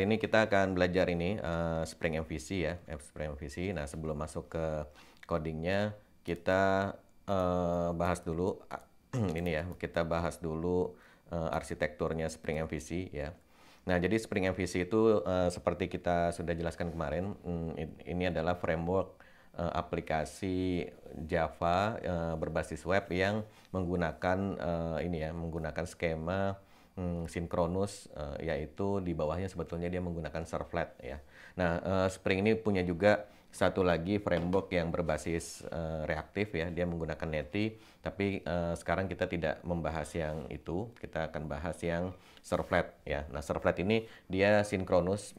hari ini kita akan belajar ini Spring MVC ya, Spring MVC. Nah, sebelum masuk ke codingnya, kita bahas dulu ini ya, kita bahas dulu arsitekturnya Spring MVC ya. Nah, jadi Spring MVC itu seperti kita sudah jelaskan kemarin, ini adalah framework aplikasi Java berbasis web yang menggunakan ini ya, menggunakan skema sinkronus, yaitu di bawahnya sebetulnya dia menggunakan servlet ya. Nah, Spring ini punya juga satu lagi framework yang berbasis reaktif ya, dia menggunakan Netty, tapi sekarang kita tidak membahas yang itu, kita akan bahas yang servlet ya. Nah, servlet ini dia sinkronus,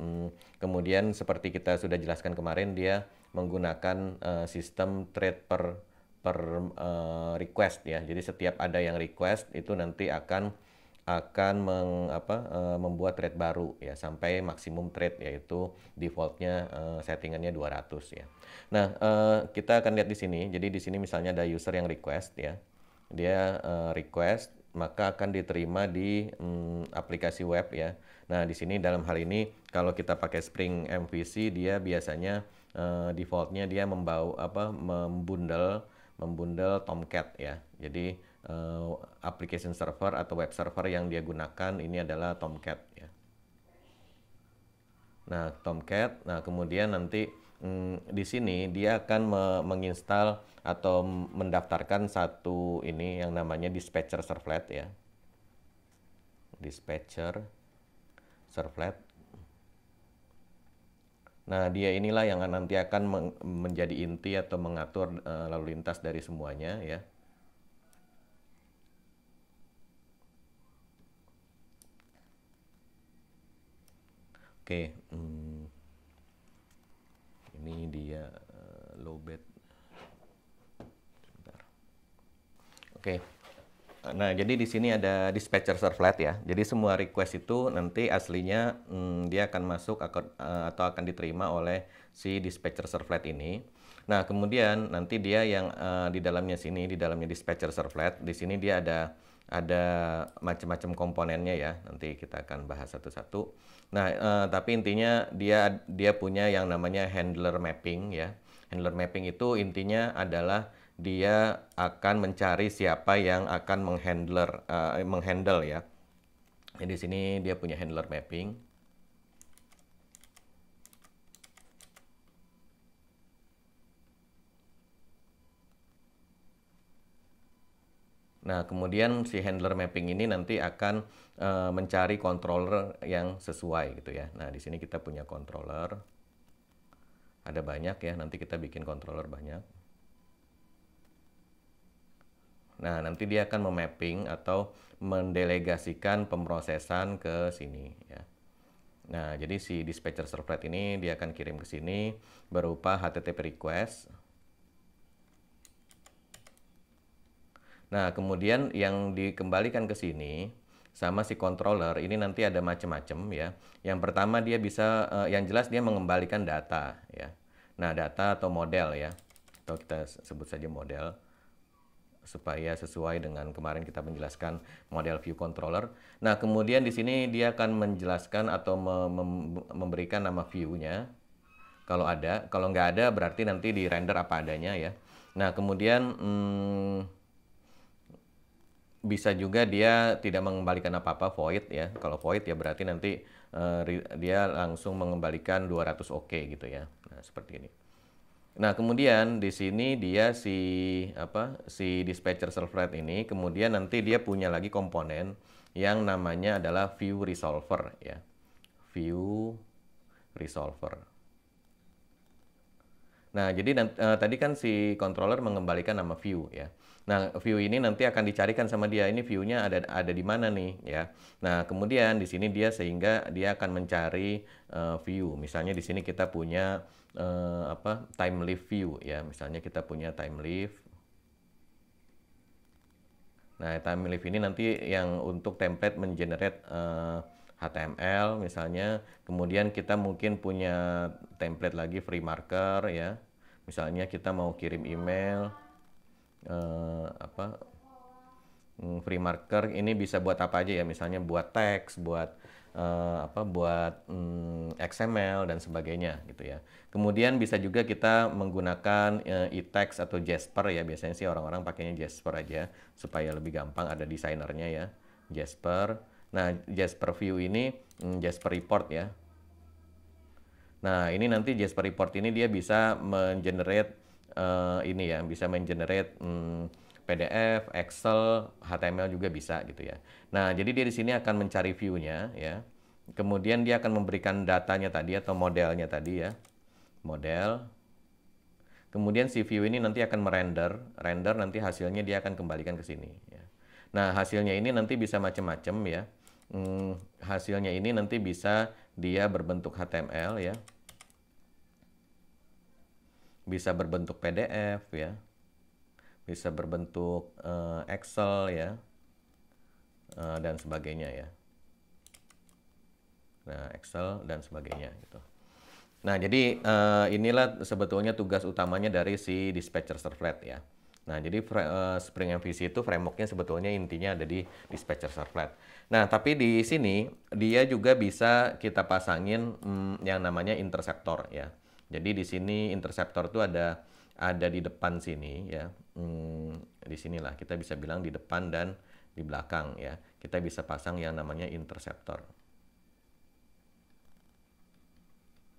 kemudian seperti kita sudah jelaskan kemarin, dia menggunakan sistem thread per request ya. Jadi setiap ada yang request itu nanti akan membuat thread baru ya, sampai maksimum thread, yaitu defaultnya settingannya 200 ya. Nah, kita akan lihat di sini. Jadi di sini misalnya ada user yang request ya, dia request, maka akan diterima di aplikasi web ya. Nah, di sini dalam hal ini kalau kita pakai Spring MVC, dia biasanya defaultnya dia membundle Tomcat ya. Jadi application server atau web server yang dia gunakan ini adalah Tomcat ya. Nah, Tomcat. Nah, kemudian nanti di sini dia akan menginstal atau mendaftarkan satu ini yang namanya dispatcher servlet ya. Dispatcher servlet. Nah, dia inilah yang nanti akan menjadi inti atau mengatur lalu lintas dari semuanya ya. Oke, ini dia lowbat. Sebentar. Oke. Nah, jadi di sini ada dispatcher servlet ya. Jadi semua request itu nanti aslinya dia akan masuk atau akan diterima oleh si dispatcher servlet ini. Nah, kemudian nanti dia yang di dalamnya sini, di dalamnya dispatcher servlet, di sini dia ada macam-macam komponennya ya. Nanti kita akan bahas satu-satu. Nah, tapi intinya dia punya yang namanya handler mapping ya. Handler mapping itu intinya adalah dia akan mencari siapa yang akan menghandle ya. Jadi di sini dia punya handler mapping. Nah, kemudian si handler mapping ini nanti akan mencari controller yang sesuai gitu ya. Nah, di sini kita punya controller. Ada banyak ya, nanti kita bikin controller banyak. Nah, nanti dia akan memapping atau mendelegasikan pemrosesan ke sini ya. Nah, jadi si dispatcher servlet ini dia akan kirim ke sini berupa HTTP request. Nah, kemudian yang dikembalikan ke sini sama si controller ini nanti ada macam-macam ya. Yang pertama dia bisa, yang jelas dia mengembalikan data ya. Nah, data atau model ya, atau kita sebut saja model supaya sesuai dengan kemarin kita menjelaskan model view controller. Nah, kemudian di sini dia akan menjelaskan atau memberikan nama view-nya kalau ada. Kalau nggak ada berarti nanti di render apa adanya ya. Nah, kemudian bisa juga dia tidak mengembalikan apa-apa, void ya. Kalau void ya berarti nanti dia langsung mengembalikan 200 oke gitu ya. Nah, seperti ini. Nah, kemudian di sini dia si dispatcher servlet ini kemudian nanti dia punya lagi komponen yang namanya adalah view resolver ya. View resolver. Nah, jadi tadi kan si controller mengembalikan nama view ya. Nah, view ini nanti akan dicarikan sama dia, ini view-nya ada di mana nih ya. Nah, kemudian di sini sehingga dia akan mencari view. Misalnya di sini kita punya time live view ya. Misalnya kita punya time live. Nah, time live ini nanti yang untuk template mengenerate HTML misalnya. Kemudian kita mungkin punya template lagi free marker ya. Misalnya kita mau kirim email Free marker ini bisa buat apa aja ya, misalnya buat teks, buat XML dan sebagainya gitu ya. Kemudian bisa juga kita menggunakan e-text atau Jasper ya, biasanya sih orang-orang pakainya Jasper aja supaya lebih gampang, ada desainernya ya, Jasper. Nah, Jasper View ini Jasper Report ya. Nah, ini nanti Jasper Report ini dia bisa mengenerate ini ya, bisa mengenerate PDF, Excel, HTML juga bisa gitu ya. Nah, jadi dia di sini akan mencari view-nya ya. Kemudian dia akan memberikan datanya tadi atau modelnya tadi ya. Model. Kemudian si view ini nanti akan render nanti hasilnya dia akan kembalikan ke sini ya. Nah, hasilnya ini nanti bisa macam-macam ya. Hasilnya ini nanti bisa dia berbentuk HTML ya. Bisa berbentuk PDF ya. Bisa berbentuk Excel ya. Dan sebagainya ya. Nah, Excel dan sebagainya gitu. Nah, jadi inilah sebetulnya tugas utamanya dari si dispatcher servlet ya. Nah, jadi Spring MVC itu frameworknya sebetulnya intinya ada di dispatcher servlet. Nah, tapi di sini dia juga bisa kita pasangin yang namanya interceptor ya. Jadi di sini interceptor itu ada di depan sini ya. Di sinilah kita bisa bilang di depan dan di belakang ya. Kita bisa pasang yang namanya interceptor.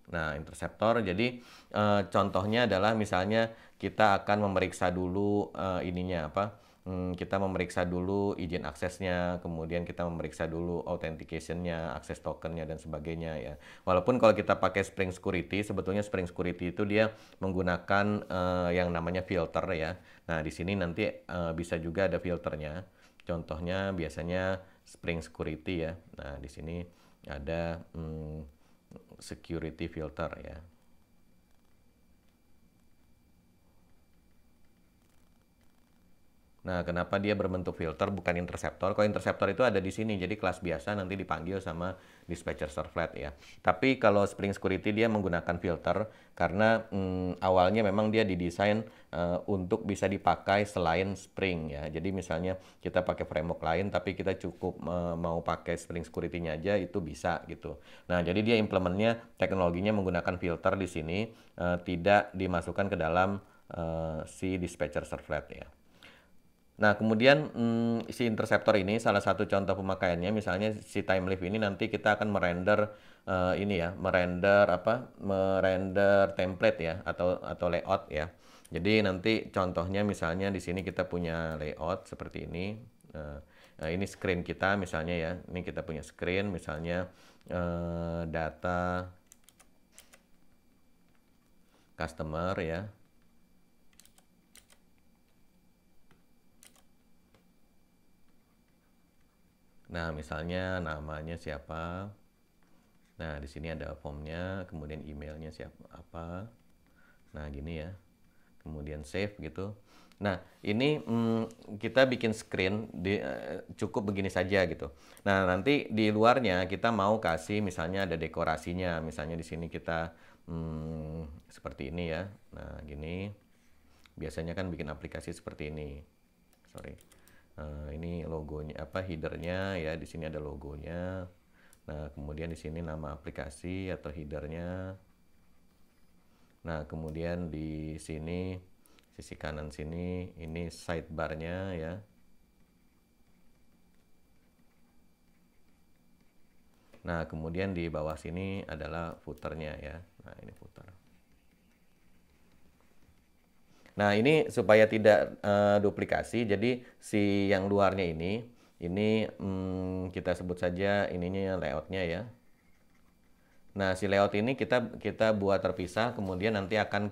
Nah, interceptor jadi contohnya adalah misalnya kita akan memeriksa dulu ininya apa? Kita memeriksa dulu izin aksesnya, kemudian kita memeriksa dulu authentication-nya, akses token-nya dan sebagainya ya. Walaupun kalau kita pakai Spring Security, sebetulnya Spring Security itu dia menggunakan yang namanya filter ya. Nah, di sini nanti bisa juga ada filternya. Contohnya biasanya Spring Security ya. Nah, di sini ada security filter ya. Nah, kenapa dia berbentuk filter bukan interceptor? Kalau interceptor itu ada di sini, jadi kelas biasa nanti dipanggil sama dispatcher servlet ya. Tapi kalau Spring Security dia menggunakan filter karena awalnya memang dia didesain untuk bisa dipakai selain Spring ya. Jadi misalnya kita pakai framework lain, tapi kita cukup mau pakai Spring Security-nya aja itu bisa gitu. Nah, jadi dia implementnya teknologinya menggunakan filter di sini, tidak dimasukkan ke dalam si dispatcher servlet ya. Nah, kemudian si interceptor ini salah satu contoh pemakaiannya misalnya si TimeLive ini nanti kita akan merender ini ya, merender template ya atau layout ya. Jadi nanti contohnya misalnya di sini kita punya layout seperti ini. Nah, ini screen kita misalnya ya. Ini kita punya screen misalnya data customer ya. Nah, misalnya namanya siapa. Nah, di sini ada formnya, kemudian emailnya siapa apa. Nah, gini ya. Kemudian save gitu. Nah, ini kita bikin screen cukup begini saja gitu. Nah, nanti di luarnya kita mau kasih misalnya ada dekorasinya. Misalnya di sini kita seperti ini ya. Nah, gini. Biasanya kan bikin aplikasi seperti ini. Sorry. Ini logonya headernya ya, di sini ada logonya. Nah, kemudian di sini nama aplikasi atau headernya. Nah, kemudian di sini sisi kanan sini ini sidebarnya ya. Nah, kemudian di bawah sini adalah footernya ya. Nah, ini footer. Nah, ini supaya tidak duplikasi, jadi si yang luarnya ini kita sebut saja ininya layoutnya ya. Nah, si layout ini kita buat terpisah, kemudian nanti akan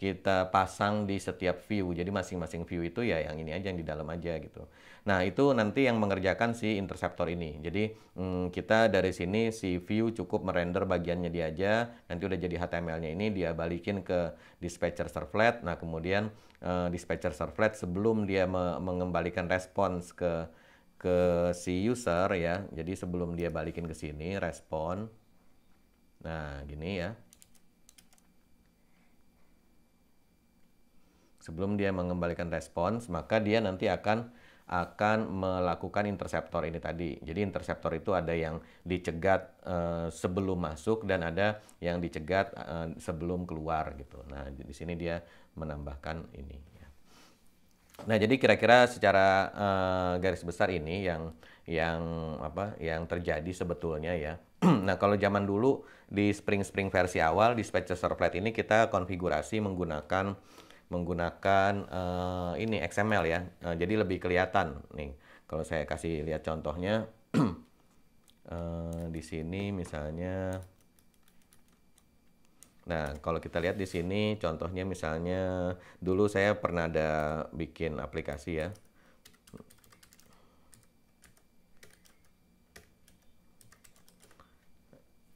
kita pasang di setiap view. Jadi masing-masing view itu ya yang ini aja, yang di dalam aja gitu. Nah, itu nanti yang mengerjakan si interceptor ini. Jadi kita dari sini si view cukup merender bagiannya dia aja. Nanti udah jadi HTML-nya ini dia balikin ke dispatcher servlet. Nah, kemudian dispatcher servlet sebelum dia mengembalikan respons ke si user ya. Jadi sebelum dia balikin ke sini respon. Nah, gini ya. Sebelum dia mengembalikan respons, maka dia nanti akan akan melakukan interceptor ini tadi. Jadi interceptor itu ada yang dicegat sebelum masuk dan ada yang dicegat sebelum keluar gitu. Nah, di sini dia menambahkan ini. Nah, jadi kira-kira secara garis besar ini yang yang terjadi sebetulnya ya. Nah, kalau zaman dulu di Spring versi awal dispatcher servlet ini kita konfigurasi menggunakan ini XML ya. Jadi lebih kelihatan nih. Kalau saya kasih lihat contohnya di sini misalnya. Nah, kalau kita lihat di sini contohnya misalnya dulu saya pernah ada bikin aplikasi ya.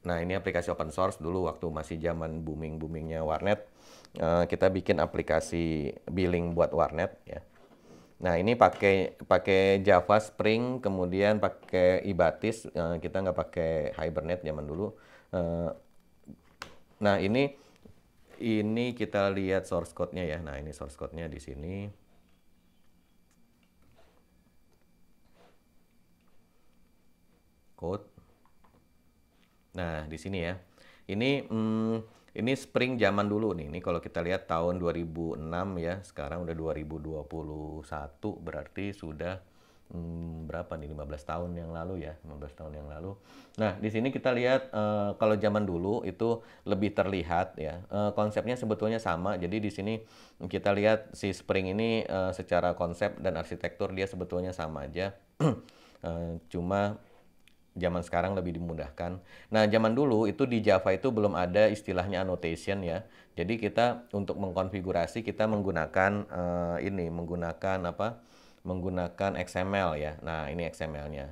Nah, ini aplikasi open source dulu waktu masih zaman booming-boomingnya warnet. Kita bikin aplikasi billing buat warnet ya. Nah, ini pakai Java Spring, kemudian pakai Ibatis. Kita nggak pakai Hibernate zaman dulu. Nah, ini kita lihat source code-nya ya. Nah, ini source code-nya di sini. Code. Nah, di sini ya. Ini Spring zaman dulu nih. Ini kalau kita lihat tahun 2006 ya. Sekarang udah 2021, berarti sudah berapa nih, 15 tahun yang lalu ya, 15 tahun yang lalu. Nah, di sini kita lihat kalau zaman dulu itu lebih terlihat ya. Konsepnya sebetulnya sama. Jadi di sini kita lihat si Spring ini secara konsep dan arsitektur dia sebetulnya sama aja. Cuma zaman sekarang lebih dimudahkan. Nah, zaman dulu itu di Java itu belum ada istilahnya annotation ya. Jadi kita untuk mengkonfigurasi kita menggunakan menggunakan XML ya. Nah, ini XML-nya.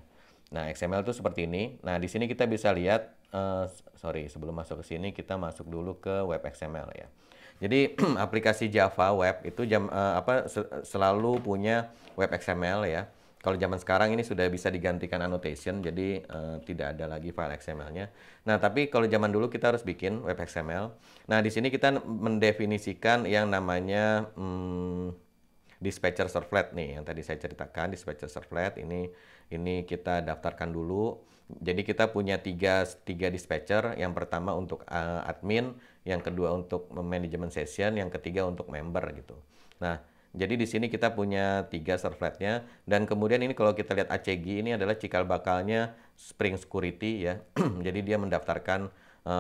Nah, XML itu seperti ini. Nah, di sini kita bisa lihat sebelum masuk ke sini kita masuk dulu ke web XML ya. Jadi aplikasi Java web itu selalu punya web XML ya. Kalau zaman sekarang ini sudah bisa digantikan annotation, jadi tidak ada lagi file XML-nya. Nah, tapi kalau zaman dulu kita harus bikin web XML. Nah, di sini kita mendefinisikan yang namanya dispatcher servlet nih, yang tadi saya ceritakan dispatcher servlet ini kita daftarkan dulu. Jadi kita punya tiga dispatcher. Yang pertama untuk admin, yang kedua untuk manajemen session, yang ketiga untuk member gitu. Nah, jadi di sini kita punya 3 servletnya, dan kemudian ini kalau kita lihat ACG ini adalah cikal bakalnya Spring Security ya. Jadi dia mendaftarkan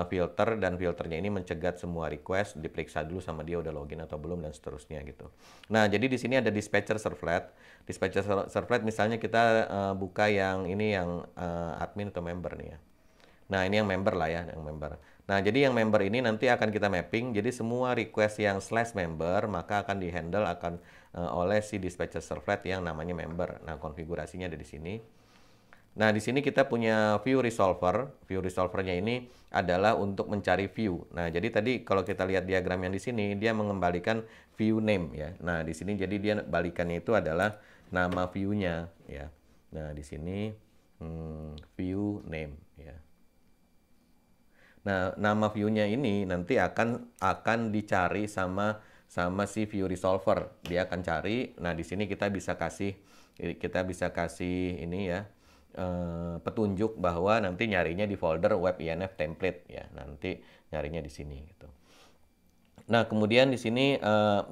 filter, dan filternya ini mencegat semua request, diperiksa dulu sama dia udah login atau belum dan seterusnya gitu. Nah, jadi di sini ada dispatcher servlet. Dispatcher servlet misalnya kita buka yang ini yang admin atau member nih ya. Nah, ini yang member lah ya, yang member. Nah, jadi yang member ini nanti akan kita mapping. Jadi semua request yang /member maka akan dihandle oleh si dispatcher servlet yang namanya member. Nah, konfigurasinya ada di sini. Nah, di sini kita punya view resolver. View resolvernya ini adalah untuk mencari view. Nah, jadi tadi kalau kita lihat diagram yang di sini, dia mengembalikan view name ya. Nah, di sini jadi dia balikannya itu adalah nama view-nya ya. Nah, di sini view name ya. Nah, nama view-nya ini nanti akan dicari sama si view resolver. Dia akan cari. Nah, di sini kita bisa kasih ini ya, petunjuk bahwa nanti nyarinya di folder web INF template ya. Nanti nyarinya di sini gitu. Nah, kemudian di sini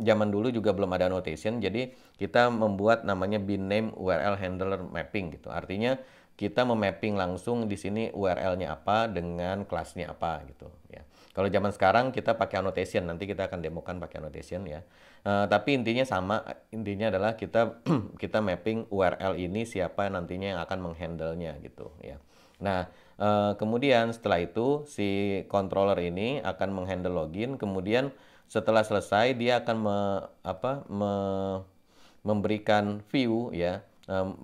zaman dulu juga belum ada annotation, jadi kita membuat namanya bin name URL handler mapping gitu. Artinya kita memapping langsung di sini URL-nya apa dengan kelasnya apa gitu ya. Kalau zaman sekarang kita pakai annotation, nanti kita akan demokan pakai annotation ya. Tapi intinya sama, intinya adalah kita kita mapping URL ini siapa nantinya yang akan menghandle-nya gitu ya. Nah, kemudian setelah itu si controller ini akan menghandle login, kemudian setelah selesai dia akan memberikan view ya,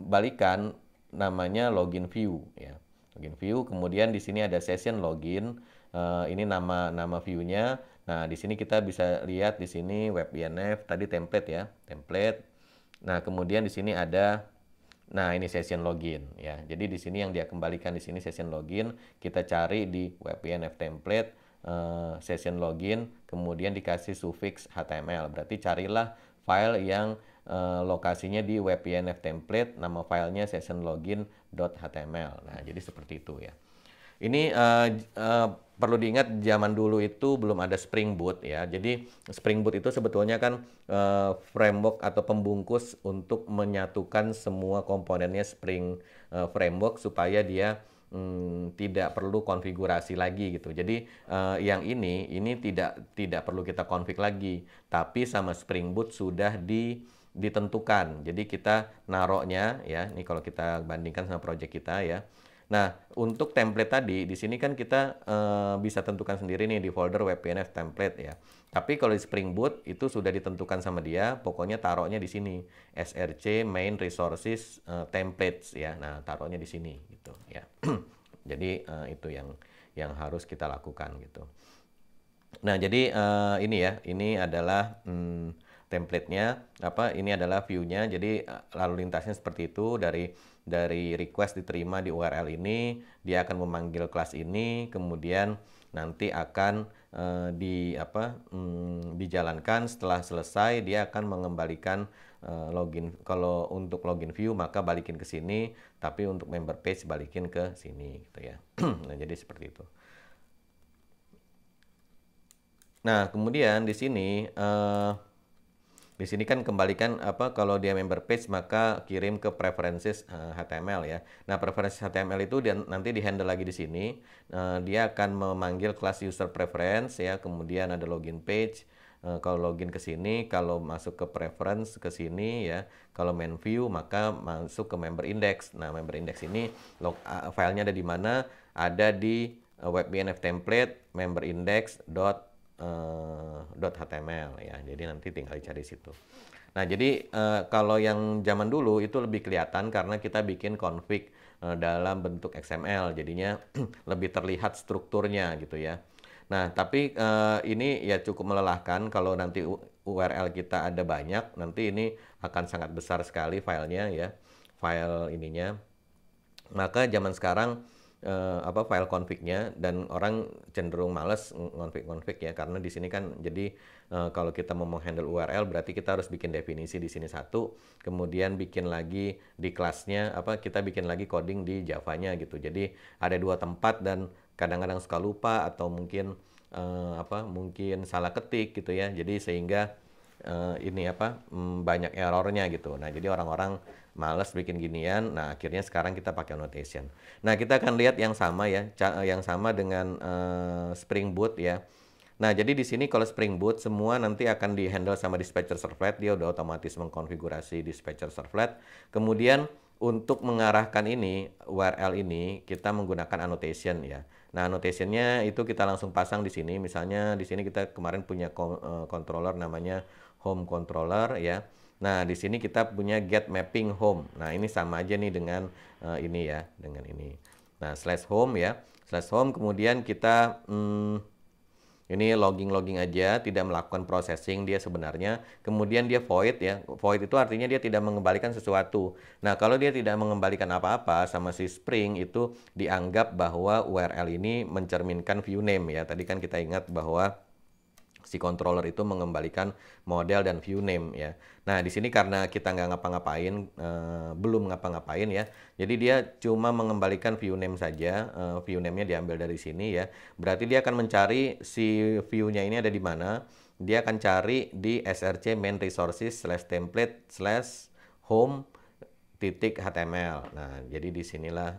balikan namanya login view ya. Login view, kemudian di sini ada session login. Ini nama view-nya. Nah, di sini kita bisa lihat di sini web INF tadi template ya, template. Nah, kemudian di sini ada ini session login ya. Jadi di sini yang dia kembalikan di sini session login, kita cari di web INF template session login, kemudian dikasih suffix HTML. Berarti carilah file yang lokasinya di web-inf template, nama filenya session login.html. Nah, jadi seperti itu ya. Ini perlu diingat zaman dulu itu belum ada Spring Boot ya. Jadi Spring Boot itu sebetulnya kan framework atau pembungkus untuk menyatukan semua komponennya Spring Framework supaya dia tidak perlu konfigurasi lagi gitu. Jadi yang ini tidak perlu kita config lagi, tapi sama Spring Boot sudah ditentukan. Jadi kita naroknya ya, ini kalau kita bandingkan sama project kita ya. Nah, untuk template tadi, di sini kan kita bisa tentukan sendiri nih di folder web-inf template ya. Tapi kalau di Spring Boot itu sudah ditentukan sama dia, pokoknya taruhnya di sini src main resources templates ya. Nah, taruhnya di sini gitu ya. Jadi itu yang harus kita lakukan gitu. Nah, jadi ini ya, ini adalah template-nya, ini adalah view-nya. Jadi lalu lintasnya seperti itu, dari request diterima di URL ini, dia akan memanggil kelas ini, kemudian nanti akan dijalankan. Setelah selesai dia akan mengembalikan login. Kalau untuk login view maka balikin ke sini, tapi untuk member page balikin ke sini gitu ya. Nah, jadi seperti itu. Nah, kemudian di sini kan kembalikan kalau dia member page maka kirim ke preferences HTML ya. Nah, preferences HTML itu nanti di-handle lagi di sini. Dia akan memanggil kelas user preference ya, kemudian ada login page. Kalau login ke sini, kalau masuk ke preference ke sini ya. Kalau main view maka masuk ke member index. Nah, member index ini filenya ada di mana? Ada di web-inf template member index .html ya. Jadi nanti tinggal dicari situ. Nah, jadi kalau yang zaman dulu itu lebih kelihatan karena kita bikin config dalam bentuk XML, jadinya lebih terlihat strukturnya gitu ya. Nah, tapi ini ya cukup melelahkan kalau nanti URL kita ada banyak, nanti ini akan sangat besar sekali filenya ya, file ininya. Maka zaman sekarang file config-nya, dan orang cenderung males config ya, karena di sini kan jadi kalau kita mau menghandle URL berarti kita harus bikin definisi di sini satu, kemudian bikin lagi di kelasnya kita bikin lagi coding di Java-nya gitu. Jadi ada dua tempat dan kadang-kadang suka lupa atau mungkin mungkin salah ketik gitu ya. Jadi sehingga banyak errornya gitu. Nah, jadi orang-orang males bikin ginian. Nah, akhirnya sekarang kita pakai annotation. Nah, kita akan lihat yang sama ya, yang sama dengan Spring Boot ya. Nah, jadi di sini kalau Spring Boot semua nanti akan di-handle sama dispatcher servlet. Dia udah otomatis mengkonfigurasi dispatcher servlet. Kemudian untuk mengarahkan ini, URL ini, kita menggunakan annotation ya. Nah, annotationnya itu kita langsung pasang di sini. Misalnya di sini kita kemarin punya controller namanya home controller ya. Nah, di sini kita punya get mapping home. Nah, ini sama aja nih dengan ini ya, dengan ini. Nah, /home ya, /home kemudian kita ini logging aja, tidak melakukan processing dia sebenarnya. Kemudian dia void ya. Void itu artinya dia tidak mengembalikan sesuatu. Nah, kalau dia tidak mengembalikan apa-apa sama si Spring, itu dianggap bahwa URL ini mencerminkan view name ya. Tadi kan kita ingat bahwa si controller itu mengembalikan model dan view name ya. Nah, di sini karena kita nggak ngapa-ngapain, belum ngapa-ngapain ya. Jadi dia cuma mengembalikan view name saja. View name-nya diambil dari sini ya. Berarti dia akan mencari si view-nya ini ada di mana. Dia akan cari di src main resources /template /home .html. Nah, jadi di sinilah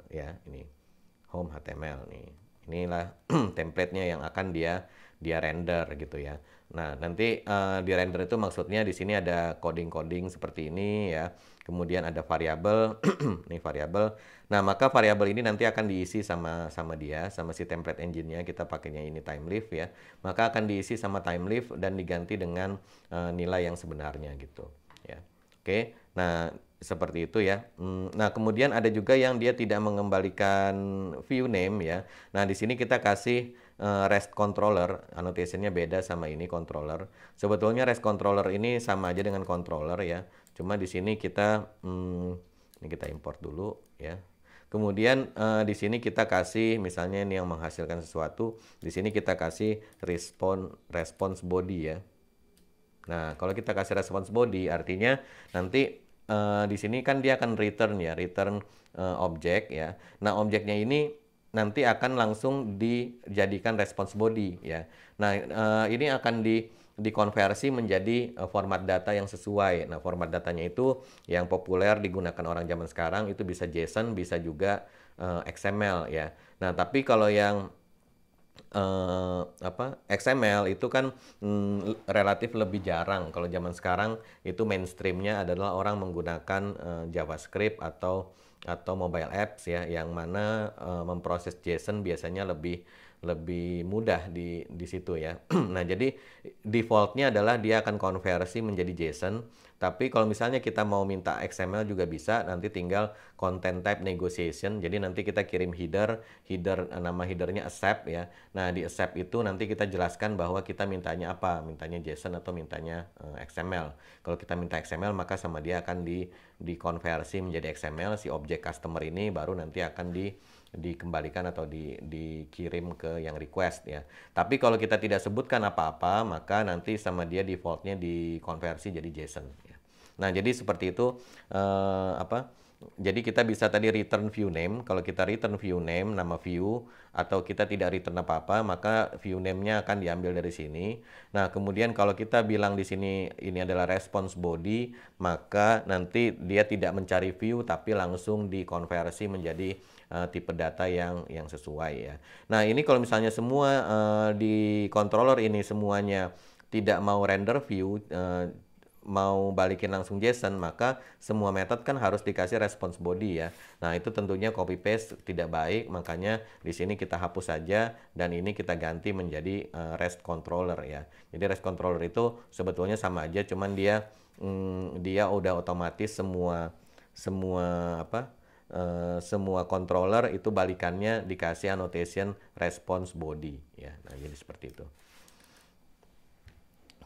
ya ini home HTML nih. Inilah template-nya yang akan dia render gitu ya. Nah, nanti di render itu maksudnya di sini ada coding-coding seperti ini ya. Kemudian ada variabel, ini variabel. Nah, maka variabel ini nanti akan diisi sama dia, sama si template engine-nya. Kita pakainya ini timelive ya. Maka akan diisi sama timelive dan diganti dengan nilai yang sebenarnya gitu ya. Oke. Nah, seperti itu ya. Nah, kemudian ada juga yang dia tidak mengembalikan view name ya. Nah, di sini kita kasih REST controller, annotation-nya beda sama ini controller. Sebetulnya REST controller ini sama aja dengan controller ya. Cuma di sini kita ini kita import dulu ya. Kemudian di sini kita kasih misalnya ini yang menghasilkan sesuatu, di sini kita kasih response body ya. Nah, kalau kita kasih response body, artinya nanti di sini kan dia akan return ya, return objek ya. Nah, objeknya ini nanti akan langsung dijadikan response body ya. Nah, ini akan dikonversi menjadi format data yang sesuai. Nah, format datanya itu yang populer digunakan orang zaman sekarang itu bisa JSON, bisa juga XML ya. Nah, tapi kalau yang XML itu kan relatif lebih jarang. Kalau zaman sekarang itu mainstreamnya adalah orang menggunakan JavaScript atau mobile apps ya, yang mana memproses JSON biasanya lebih lebih mudah di situ ya. Nah, jadi defaultnya adalah dia akan konversi menjadi JSON. Tapi kalau misalnya kita mau minta XML juga bisa, nanti tinggal content type negotiation. Jadi nanti kita kirim nama headernya accept ya. Nah, di accept itu nanti kita jelaskan bahwa kita mintanya apa, mintanya JSON atau mintanya XML. Kalau kita minta XML, maka sama dia akan dikonversi menjadi XML. Si objek customer ini baru nanti akan dikembalikan atau dikirim ke yang request ya. Tapi kalau kita tidak sebutkan apa-apa, maka nanti sama dia defaultnya dikonversi jadi JSON ya. Nah, jadi seperti itu jadi kita bisa tadi return view name. Kalau kita return view name, nama view, atau kita tidak return apa-apa, maka view name-nya akan diambil dari sini. Nah, kemudian kalau kita bilang di sini ini adalah response body, maka nanti dia tidak mencari view, tapi langsung dikonversi menjadi tipe data yang sesuai ya. Nah, ini kalau misalnya semua di controller ini semuanya tidak mau render view, mau balikin langsung JSON, maka semua metode kan harus dikasih response body ya. Nah, itu tentunya copy paste tidak baik, makanya di sini kita hapus saja dan ini kita ganti menjadi REST controller ya. Jadi REST controller itu sebetulnya sama aja, cuman dia udah otomatis semua controller itu balikannya dikasih annotation response body ya. Nah, jadi seperti itu.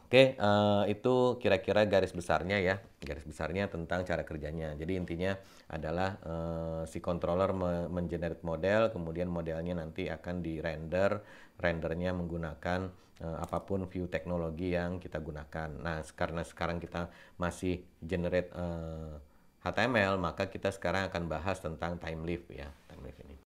Oke, itu kira-kira garis besarnya ya, garis besarnya tentang cara kerjanya. Jadi intinya adalah si controller mengenerate model, kemudian modelnya nanti akan rendernya menggunakan apapun view teknologi yang kita gunakan. Nah, karena sekarang kita masih generate HTML, maka kita sekarang akan bahas tentang time lift ya.